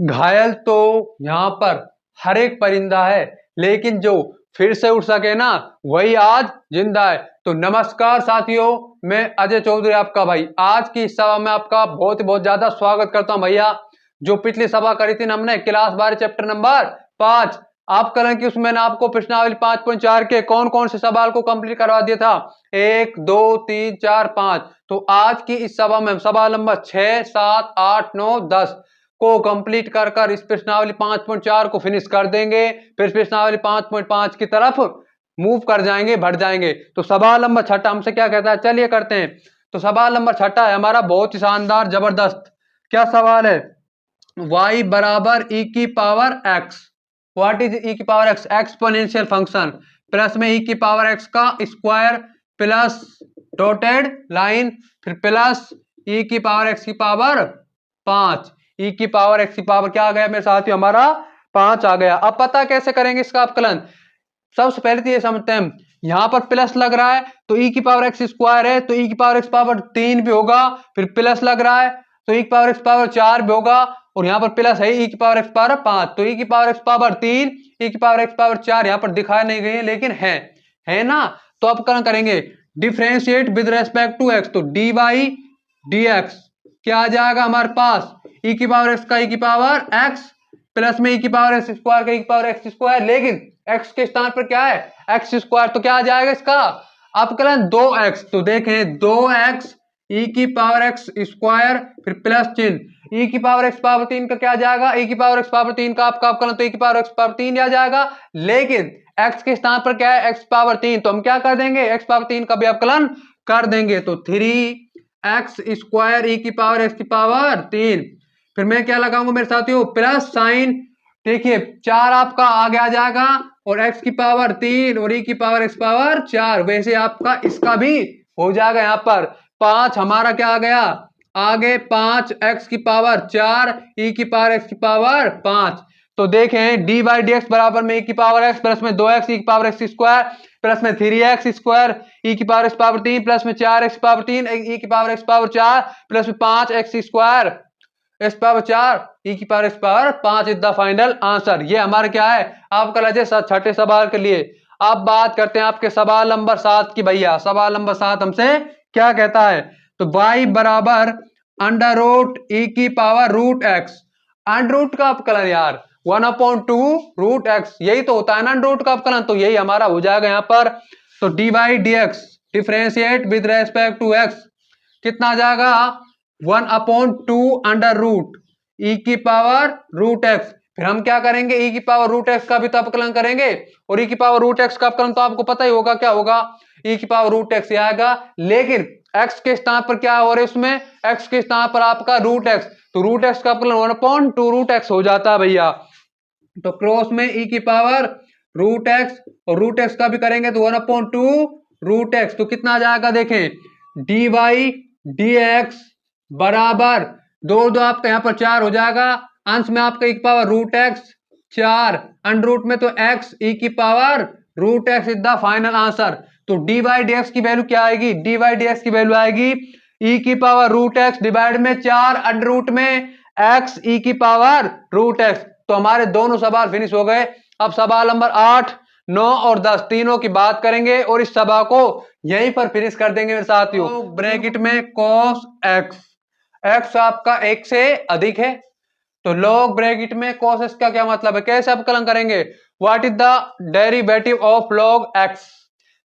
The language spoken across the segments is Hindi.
घायल तो यहाँ पर हर एक परिंदा है, लेकिन जो फिर से उठ सके ना वही आज जिंदा है। तो नमस्कार साथियों, मैं अजय चौधरी आपका भाई आज की इस सभा में आपका बहुत ज्यादा स्वागत करता हूं भैया। जो पिछली सभा करी थी हमने क्लास 12 चैप्टर नंबर 5 आप करें कि उसमें ना आपको प्रश्नावली 5.4 के कौन कौन से सवाल को कंप्लीट करवा दिया था, 1 2 3 4 5। तो आज की इस सभा में सवाल नंबर 6 7 8 9 10 को कंप्लीट कर इस प्रश्नावली 5.4 को फिनिश कर देंगे, फिर प्रश्नावली 5.5 की तरफ मूव कर जाएंगे, बढ़ जाएंगे। तो सवाल नंबर 6 हमसे क्या कहता है, चलिए करते हैं। तो सवाल नंबर 6 है हमारा बहुत ही शानदार जबरदस्त। क्या सवाल है, y बराबर e की power x। What is e की power x? Exponential function plus में e की पावर x का स्क्वायर प्लस डॉटेड लाइन, फिर प्लस e की पावर x की पावर 5। e की पावर x की पावर क्या आ गया मेरे साथियों, हमारा 5 आ गया। अब पता कैसे करेंगे इसका अपकलन? सबसे पहले तो ये समझते हैं, यहां पर प्लस लग रहा है तो e की पावर x स्क्वायर है तो e की पावर x पावर 3 भी होगा, फिर प्लस लग रहा है तो e की पावर x पावर 4 भी होगा, और यहां पर प्लस है e की पावर x पावर 5 तो e की पावर x पावर 3 e की पावर x पावर 4 यहां पर दिखाई नहीं गई है लेकिन है ना। तो अपकरण करेंगे differentiate with respect to x, तो dy dx क्या आ जाएगा हमारे पास, e की पावर x का e की पावर x प्लस में e की पावर x स्क्वायर का e की पावर x स्क्वायर, लेकिन x के स्थान पर क्या है x स्क्वायर, तो क्या आ जाएगा इसका अपकलन 2x। तो देखें 2x e की पावर x स्क्वायर फिर प्लस चिन्ह e की पावर x पावर 3 का क्या आ जाएगा, e की पावर x पावर 3 का आपका अपकलन तो e की पावर x पावर 3 आ जाएगा, लेकिन x के स्थान पर क्या है x पावर 3, तो हम क्या कर देंगे x पावर 3 का भी अपकलन कर देंगे। तो 3x स्क्वायर e की पावर x की पावर 3, फिर मैं क्या लगाऊंगा मेरे साथियों प्लस साइन, देखिए 4 आपका आगे आ जाएगा और x की पावर 3 और e की पावर x पावर 4, वैसे आपका इसका भी हो जाएगा। यहाँ पर 5 हमारा क्या आ गया आगे, 5x की पावर 4 e की पावर x की पावर 5। तो देखें डी बाई डी एक्स बराबर में e की पावर x प्लस में 2x e की पावर x स्क्वायर प्लस में 3x स्क्वायर e की पावर x पावर 3 प्लस में 4x पावर 3 e की पावर x पावर 4 प्लस में 5x square x power 4 e की power x power 5 is the final answer. ये हमारे क्या है आपका लजे छठे सवाल के लिए। अब बात करते हैं आपके सवाल नंबर 7 की भैया। सवाल नंबर 7 हमसे क्या कहता है, तो y बराबर अंडर रूट e की power root x। Under root का अपकलन यार 1/2 रूट x, यही तो होता है ना अंडर रूट का अपकलन, तो यही हमारा हो जाएगा यहाँ पर। तो d by d x differentiate with respect to x कितना आ जाएगा 1/2 अंडर रूट e की पावर रूट x। फिर हम क्या करेंगे e की पावर रूट x का भी तो अपकलन करेंगे, और e की पावर रूट x का अपकलन तो आपको पता ही होगा क्या होगा, e की पावर रूट x आएगा, लेकिन x के स्थान पर क्या हो रहा है उसमें x के स्थान पर आपका रूट x, तो रूट x का अपकलन 1/2 रूट x हो जाता है भैया। तो क्रॉस में e की पावर रूट x और रूट x का भी करेंगे तो 1/2 रूट x, तो कितना आ जाएगा देखें डी वाई डी एक्स बराबर 2 आपका यहाँ पर 4 हो जाएगा, अंश में आपका e की power root x 4 under root में तो x e की power root x is the final answer. तो डी वाई डी एक्स की वैल्यू क्या आएगी, डी वाई डी एक्स की वैल्यू आएगी e की पावर रूट x डिवाइड में 4 अंडर रूट में x e की पावर रूट x। तो हमारे दोनों सवाल फिनिश हो गए। अब सवाल नंबर 8 9 और 10 तीनों की बात करेंगे और इस सभा को यहीं पर फिनिश कर देंगे मेरे साथियों। तो ब्रैकेट में cos x, x आपका 1 से अधिक है तो log ब्रैकेट में cos x का क्या मतलब है, कैसे अपकलन करेंगे, what is the derivative of log x,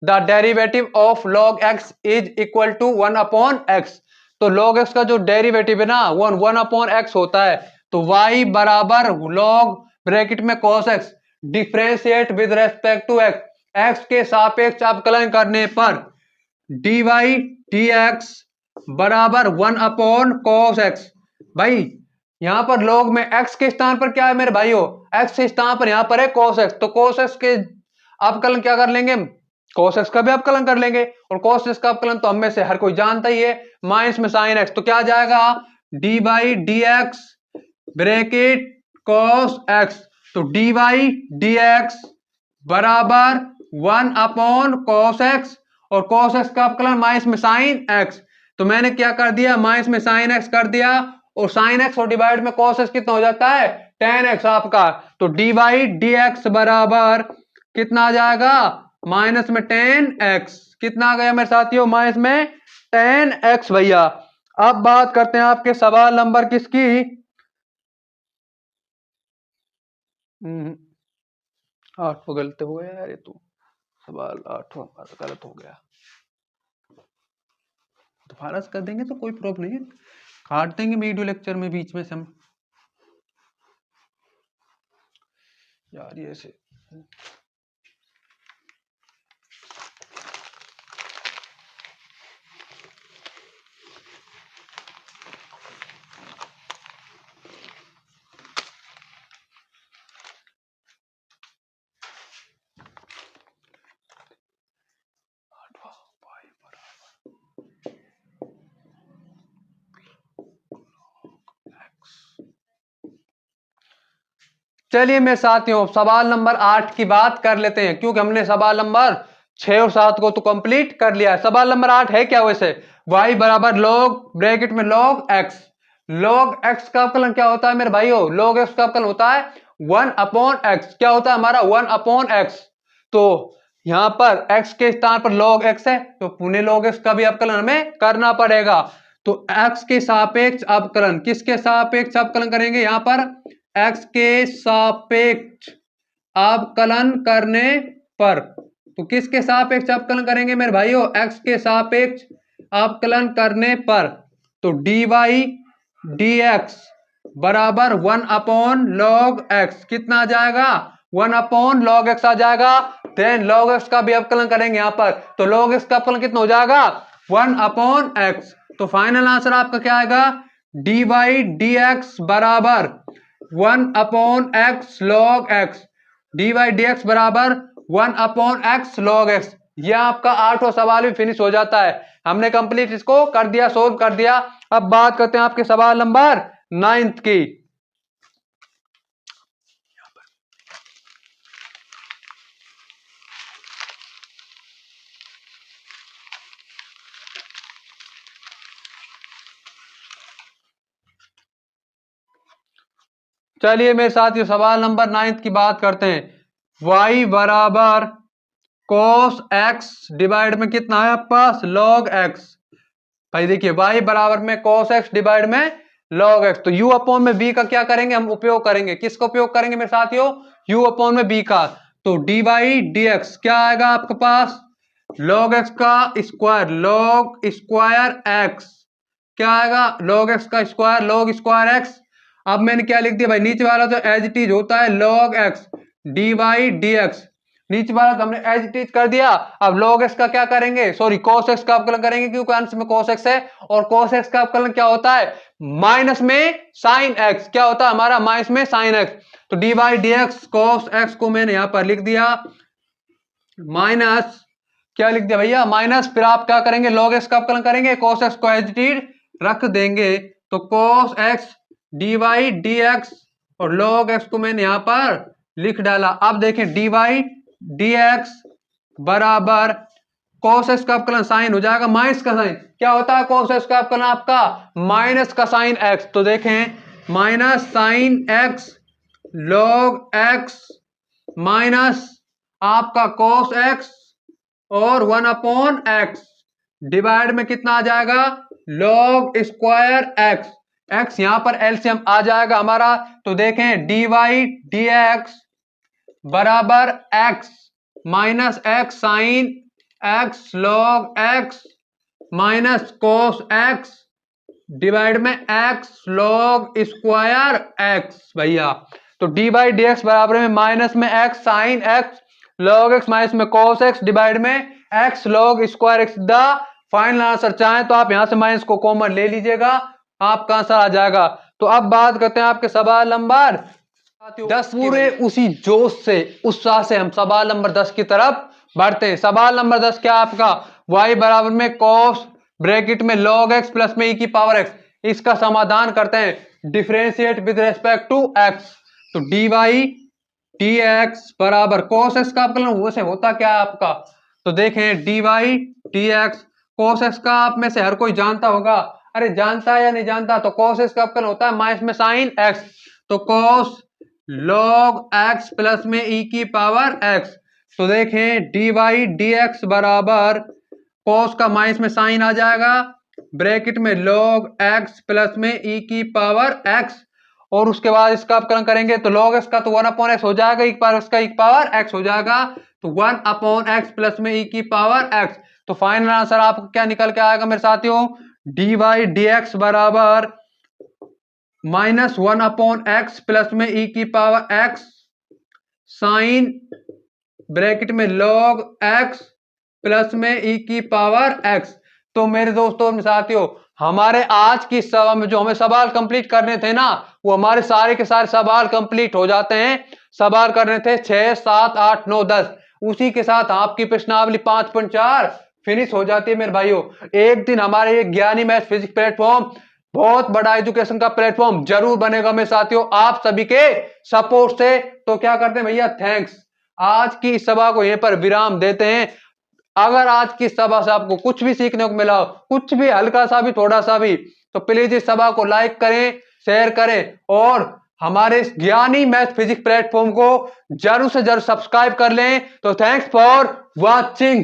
the derivative of log x is equal to 1/x। तो log x का जो डेरिवेटिव है ना 1/x होता है, तो y बराबर log ब्रैकेट में cos x differentiate with respect to x, x के सापेक्ष अपकलन करने पर dy dx बराबर 1/cos x। भाई यहां पर log में x के स्थान पर क्या है मेरे भाइयों, x के स्थान पर यहां पर है cos x, तो cos x के अपकलन क्या कर लेंगे cos x का भी अपकलन कर लेंगे, और cos x का अपकलन तो हम में से हर कोई जानता ही है माइनस में sin x, तो क्या आ जाएगा D by d x bracket cos x, तो डी बाई डी एक्स बराबर 1/cos x और cos x का अपकलन माइनस में sin x। तो मैंने क्या कर दिया माइनस में sin x कर दिया और साइन एक्स और डिवाइड में कॉस एक्स कितना हो जाता है, टेन एक्स आपका। तो डी वाई डी एक्स बराबर कितना आ जाएगा, माइनस में टेन एक्स। कितना आ गया मेरे साथियों, माइनस में टेन एक्स भैया। अब बात करते हैं आपके सवाल नंबर किसकी, 8 गलत हो गया यार, ये तो सवाल 8 गलत हो गया। दोबारा कर देंगे तो कोई प्रॉब्लम नहीं है, काट देंगे वीडियो लेक्चर में बीच में से हम यार ये से। चलिए मेरे साथियों सवाल नंबर 8 की बात कर लेते हैं, क्योंकि हमने सवाल नंबर 6 और 7 को तो कंप्लीट कर लिया है। सवाल नंबर 8 है क्या वैसे, y बराबर log ब्रैकेट में log x। log x का अवकलन क्या होता है मेरे भाइयों, log x का अवकलन होता है 1 अपॉन x। क्या होता है हमारा 1 अपॉन x। तो यहां पर x के स्थान पर log x है, तो पुनः log x का भी अवकलन हमें करना पड़ेगा। तो x के सापेक्ष अवकलन, किसके सापेक्ष अवकलन करेंगे, यहां पर x के सापेक्ष अवकलन करने पर। तो किसके सापेक्ष अवकलन करेंगे मेरे भाइयों, x के सापेक्ष अवकलन करने पर। तो dy dx बराबर 1 अपॉन लॉग x। कितना आ जाएगा, 1 अपॉन लॉग x आ जाएगा। देन लॉग x का भी अवकलन करेंगे यहां पर, तो लॉग x का अवकलन कितना हो जाएगा, 1 अपॉन x। तो फाइनल आंसर आपका क्या आएगा, dy dx बराबर 1 upon x log x। dy dx बराबर 1 अपॉन x log x। यह आपका 8वां सवाल भी फिनिश हो जाता है। हमने कंप्लीट इसको कर दिया, सोल्व कर दिया। अब बात करते हैं आपके सवाल नंबर 9 की। चलिए मेरे साथ ये सवाल नंबर 9 की बात करते हैं। y बराबर cos x डिवाइड में कितना है आपके पास, log x। भाई देखिए y बराबर में cos x डिवाइड में log x। तो u अपॉन में b का क्या करेंगे, हम उपयोग करेंगे, किसका उपयोग करेंगे मेरे साथियों, u अपॉन में b का। तो dy dx क्या आएगा आपके पास, log x का स्क्वायर, log स्क्वायर x। क्या आएगा, log x का स्क्वायर, log स्क्वायर x। अब मैंने क्या लिख दिया भाई, नीचे वाला तो एज इट इज होता है log x dy dx। नीचे वाला तो हमने एज इट इज कर दिया। अब log x का क्या करेंगे, सॉरी cos x का अवकलन करेंगे, क्योंकि अंश में cos x है, और cos x का अवकलन क्या होता है, माइनस में sin x। क्या होता है हमारा, माइनस में sin x। तो dy dx cos x को मैंने यहां पर लिख दिया माइनस, क्या लिख दिया भैया, माइनस, फिर आप क्या करेंगे, log x का अवकलन करेंगे, cos x को एज इट इज रख देंगे। तो cos x dy dx और log x को मैंने यहां पर लिख डाला। अब देखें dy dx बराबर cos x का अवकलन साइन हो जाएगा माइनस का साइन। क्या होता है cos x का अवकलन आपका, माइनस का साइन x। तो देखें minus sine x log x minus आपका cos x और 1 अपॉन x डिवाइड में कितना आ जाएगा, log स्क्वायर x। x यहां पर एलसीएम आ जाएगा हमारा। तो देखें dy dx बराबर x minus x sine x log x minus cos x divide में x log स्क्वायर x भैया। तो dy dx बराबर में माइनस में x sine x log x minus में cos x डिवाइड में x log square x। The final answer, चाहें तो आप यहां से माइनस को कॉमन ले लीजिएगा, आपका आंसर आ जाएगा। तो अब बात करते हैं आपके सवाल नंबर 10। पूरे उसी जोश से, उत्साह से हम सवाल नंबर 10 की तरफ बढ़ते हैं। सवाल नंबर 10 क्या आपका, y बराबर में cos ब्रैकेट में log x प्लस में e की पावर x। इसका समाधान करते हैं, differentiate with respect to x। तो dy dx बराबर cos x का अवकलन वैसे होता क्या है आपका, तो देखें dy dx cos x का आप में से हर कोई जानता होगा, अरे जानता है या नहीं जानता? तो कॉस इसका अपकरण होता है माइनस में साइन एक्स, तो कॉस लॉग एक्स प्लस में ई की पावर एक्स। तो देखें डी वाई डी एक्स बराबर कॉस का माइनस में साइन आ जाएगा, ब्रैकेट में log x प्लस में e की पावर x, और उसके बाद इसका अपकरण करेंगे तो log x का तो 1/x हो जाएगा, एक पावर इसका एक पावर x हो जाएगा, तो 1/x प्लस में e की पावर x। तो फाइनल आंसर आपको क्या निकल के आएगा मेरे साथियों? डी वाई डी एक्स बराबर माइनस 1/x प्लस में e की पावर x साइन ब्रैकेट में log x प्लस में e की पावर x। तो मेरे दोस्तों साथियों, हमारे आज की सभा में जो हमें सवाल कंप्लीट करने थे ना, वो हमारे सारे के सारे सवाल कंप्लीट हो जाते हैं। सवाल करने थे 6, 7, 8, 9, 10, उसी के साथ आपकी प्रश्नावली 5.4 फिनिश हो जाती है मेरे भाइयों। एक दिन हमारे ये ज्ञानी मैथ फिजिक्स प्लेटफॉर्म बहुत बड़ा एजुकेशन का प्लेटफॉर्म जरूर बनेगा मेरे साथियों, आप सभी के सपोर्ट से। तो क्या करते हैं भैया, थैंक्स। आज की इस सभा को यहीं पर विराम देते हैं। अगर आज की सभा से आपको कुछ भी सीखने को मिला, कुछ भी हल्का सा भी थोड़ा सा भी, तो प्लीज इस सभा को लाइक करें, शेयर करें, और हमारे इस ज्ञानी मैथ फिजिक्स प्लेटफॉर्म को जरूर से जरूर सब्सक्राइब कर लें। तो थैंक्स फॉर वॉचिंग।